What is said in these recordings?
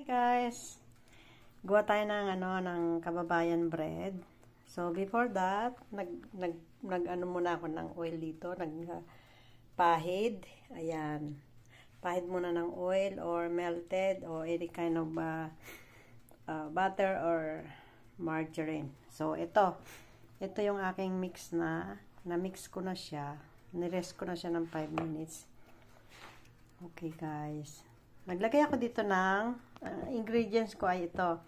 Hey guys, gawa tayo ng ng kababayan bread. So before that, nag muna ako ng oil dito, pahid. Ayan. Pahid muna ng oil or melted or any kind of butter or margarine. So ito yung aking mix na-mix ko na siya. Nirest ko na siya ng 5 minutes. Okay guys. Naglagay ako dito ng ingredients ko ay ito.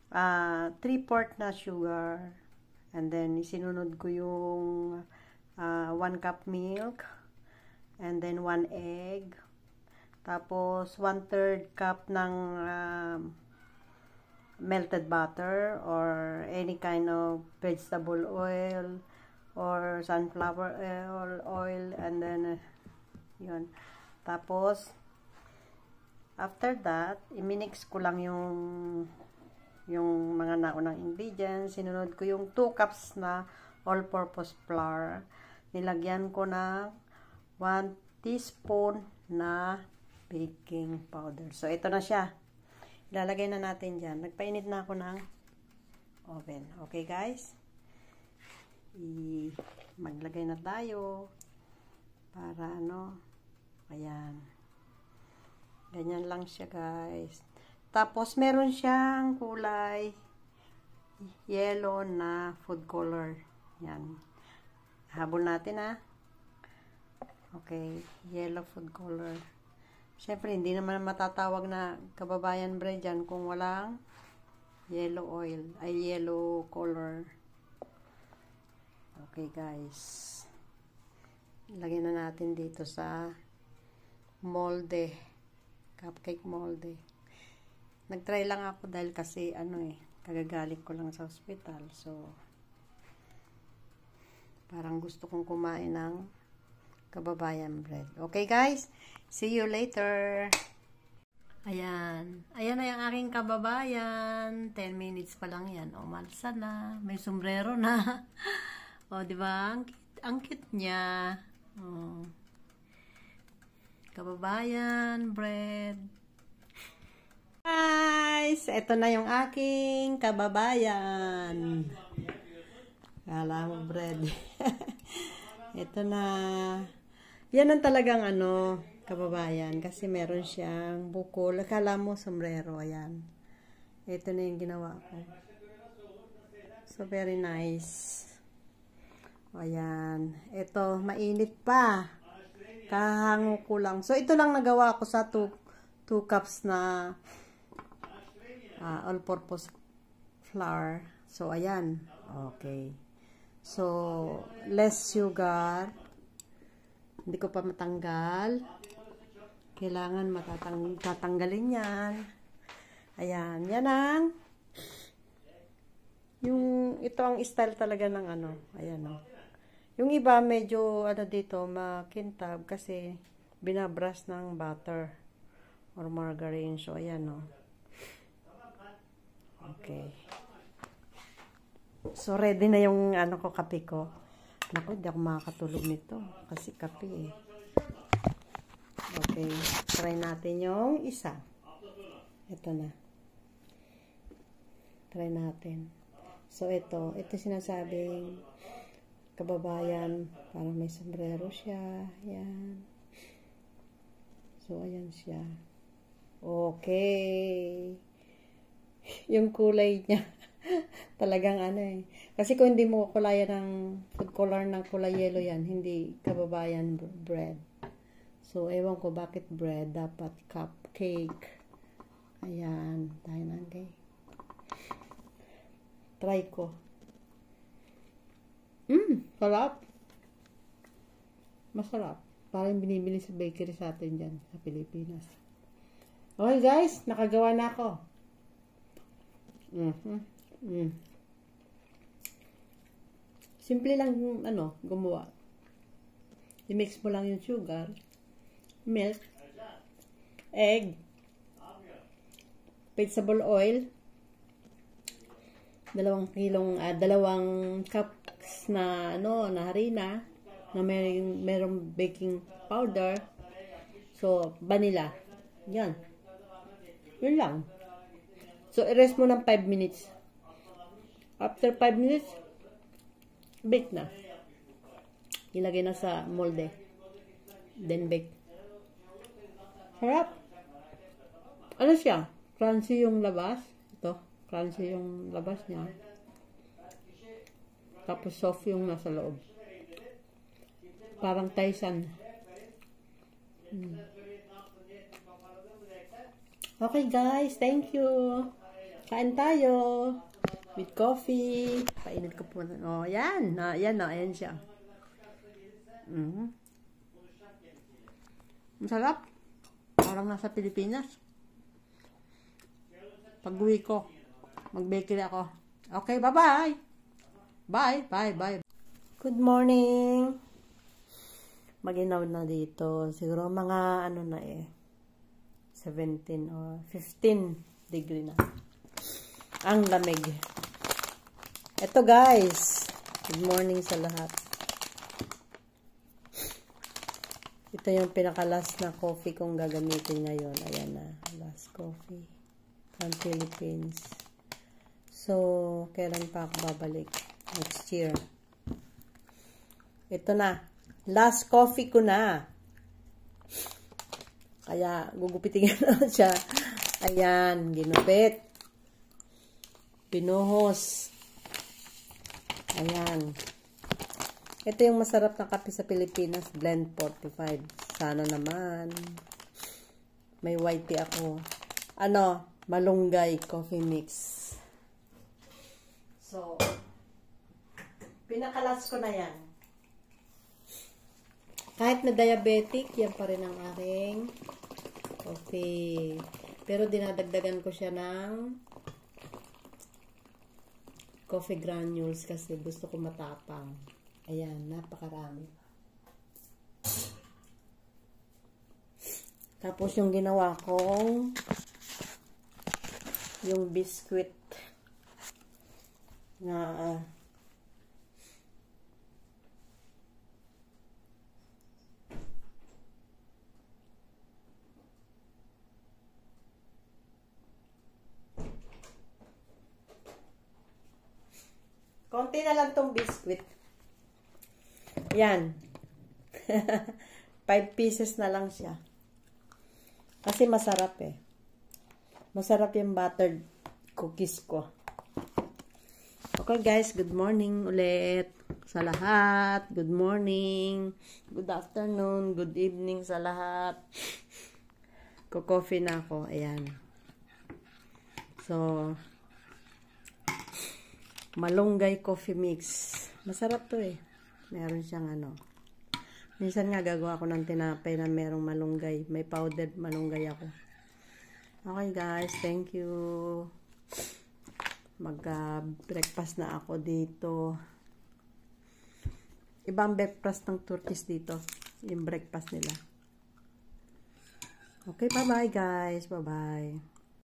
3/4 na sugar. And then, isinunod ko yung 1 cup milk. And then, 1 egg. Tapos, 1/3 cup ng melted butter or any kind of vegetable oil or sunflower oil. And then, yun. Tapos, after that, i-mix ko lang yung mga naunang ingredients. Sinunod ko yung 2 cups na all-purpose flour. Nilagyan ko na 1 teaspoon na baking powder. So, ito na siya. Ilalagay na natin dyan. Nagpainit na ako ng oven. Okay, guys? Maglagay na tayo para ayan. Ganyan lang siya, guys. Tapos, meron siyang kulay yellow na food color. Yan. Habol natin, Okay. Yellow food color. Siyempre, hindi naman matatawag na kababayan bread yan kung walang yellow oil. Ay, yellow color. Okay, guys. Lagyan na natin dito sa molde. Cupcake molde. Nagtry lang ako dahil kasi kagagaling ko lang sa hospital. So, parang gusto kong kumain ng kababayan bread. Okay guys? See you later! Ayan. Ayan na yung aking kababayan. 10 minutes pa lang yan. O, malsa na. May sombrero na. O, diba? Ang cute niya. O. Kababayan bread. Guys, ito na yung aking kababayan. Kala mo bread. Ito na. Yan ang talagang kababayan kasi meron siyang bukol. Kala mo sombrero, ayan. Ito na yung ginawa ko. So very nice. Ayan. Ito mainit pa. Kahango ko lang. So, ito lang nagawa ko sa 2 cups na all-purpose flour. So, ayan. Okay. So, less sugar. Hindi ko pa matanggal. Kailangan tatanggalin yan. Ayan. Yan ang ito ang style talaga ng Ayan Yung iba medyo dito makintab kasi binabrush ng butter or margarine. So ayan Okay. So ready na yung kape ko. Naku, hindi ako makakatulog nito kasi kape Okay. Try natin yung isa. Ito na. Try natin. So ito sinasabing kababayan, parang may sombrero siya. Yan. So, ayan siya. Okay. Yung kulay niya. Talagang Kasi kung hindi mo kulayan ng food color ng kulay yellow yan, hindi kababayan bread. So, ewan ko bakit bread. Dapat cupcake. Ayan. Tayo na, okay. Try ko. Sarap. Masarap. Parang binibili sa bakery sa atin dyan, sa Pilipinas. Okay guys, nakagawa na ako. Simple lang gumawa. I-mix mo lang yung sugar, milk, egg, vegetable oil, 2 cups na na harina na merong baking powder. So, vanilla. Yan. Yun lang. So, i-rest mo ng 5 minutes. After 5 minutes, bake na. Ilagay na sa molde. Then bake. Sarap. Ano siya? Crunchy yung labas. Ito. Crunchy yung labas niya. Tapos soft yung nasa loob. Parang Tyson. Okay guys, thank you. Kain tayo. With coffee. Painit ko po. Oh, yan. Yan na. Ayan siya. Masarap. Parang nasa Pilipinas. Pag-uwi ko, mag-bakery ako. Okay, bye-bye. Bye. Good morning. Maginaw na dito. Siguro mga 17 or 15 degree na. Ang lamig. Ito guys. Good morning sa lahat. Ito yung pinaka-last na coffee kong gagamitin ngayon. Ayan na. Last coffee. From Philippines. So, kailan pa ako babalik? Next year. Ito na. Last coffee ko na. Kaya, gugupitin na siya. Ayan. Ginupit. Pinuhos. Ayan. Ito yung masarap na kape sa Pilipinas. Blend 45. Sana naman. May white tea ako. Malunggay coffee mix. So, pinakalas ko na yan. Kahit na diabetic, yan pa rin ang aking coffee. Pero dinadagdagan ko siya ng coffee granules kasi gusto ko matapang. Ayan, napakarami. Tapos yung ginawa kong yung biscuit na konti na lang tong biscuit. Yan. 5 pieces na lang siya. Kasi masarap eh. Masarap yung buttered cookies ko. Okay guys, good morning ulit sa lahat. Good morning. Good afternoon. Good evening sa lahat. Ko-coffee na ako. Ayan. So, malunggay coffee mix. Masarap to eh. Meron siyang minsan nga gagawa ko ng tinapay na merong malunggay. May powdered malunggay ako. Okay guys, thank you. Mag-breakfast na ako dito. Ibang breakfast ng Turkish dito. Yung breakfast nila. Okay, bye-bye guys. Bye-bye.